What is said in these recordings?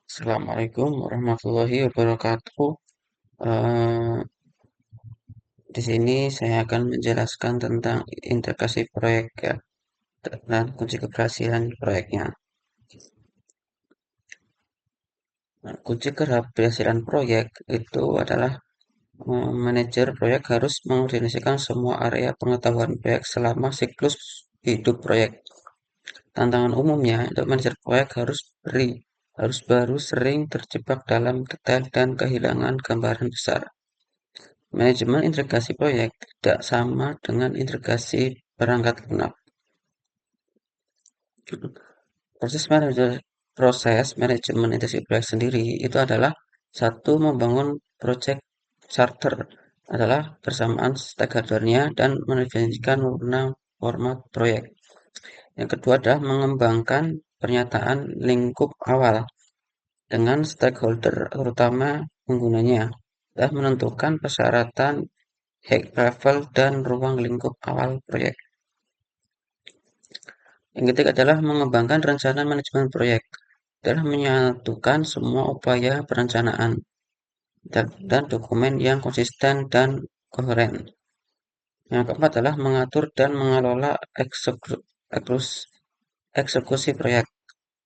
Assalamualaikum warahmatullahi wabarakatuh. Eh, di sini saya akan menjelaskan tentang integrasi proyek ya, dan kunci keberhasilan proyeknya. Nah, kunci keberhasilan proyek itu adalah manajer proyek harus mengorganisasikan semua area pengetahuan proyek selama siklus hidup proyek. Tantangan umumnya untuk manajer proyek harus baru sering terjebak dalam detail dan kehilangan gambaran besar. Manajemen integrasi proyek tidak sama dengan integrasi perangkat lunak. Proses manajemen integrasi proyek sendiri itu adalah satu membangun project charter adalah bersamaan stakeholdernya dan mendefinisikan format proyek. Yang kedua adalah mengembangkan pernyataan lingkup awal dengan stakeholder terutama penggunanya dan menentukan persyaratan high level dan ruang lingkup awal proyek. Yang ketiga adalah mengembangkan rencana manajemen proyek, adalah menyatukan semua upaya perencanaan dan dokumen yang konsisten dan koheren. Yang keempat adalah mengatur dan mengelola eksekusi proyek,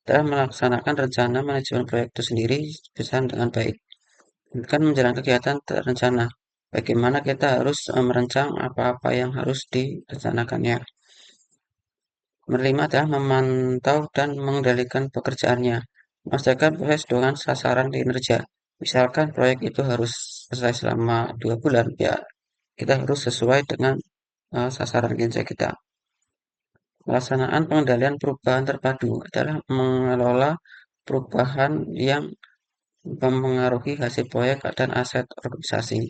adalah melaksanakan rencana manajemen proyek itu sendiri bisa dengan baik. Kan menjalankan kegiatan terencana. Bagaimana kita harus merancang apa-apa yang harus direncanakannya. Berlima adalah memantau dan mengendalikan pekerjaannya. Memastikan proses dengan sasaran kinerja. Misalkan proyek itu harus selesai selama 2 bulan, ya kita harus sesuai dengan sasaran kinerja kita. Pelaksanaan pengendalian perubahan terpadu adalah mengelola perubahan yang mempengaruhi hasil proyek dan aset organisasi.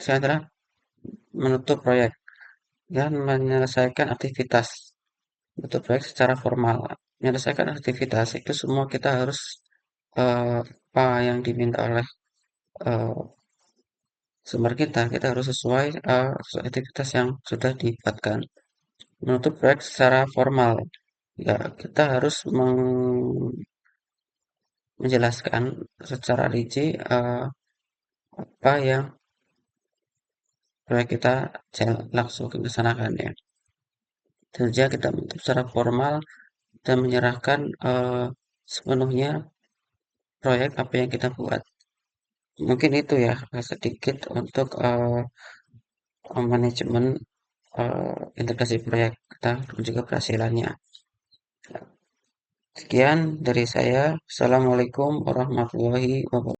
Saya adalah menutup proyek dan menyelesaikan aktivitas. Untuk proyek secara formal. Menyelesaikan aktivitas itu semua kita harus apa yang diminta oleh eh, sumber kita harus sesuai aktivitas yang sudah dibuatkan. Menutup proyek secara formal, ya kita harus menjelaskan secara rinci apa yang proyek kita langsung laksanakan ya. Kerja kita menutup secara formal dan menyerahkan sepenuhnya proyek apa yang kita buat. Mungkin itu ya sedikit untuk manajemen integrasi proyek kita dan juga keberhasilannya. Sekian dari saya. Assalamualaikum warahmatullahi wabarakatuh.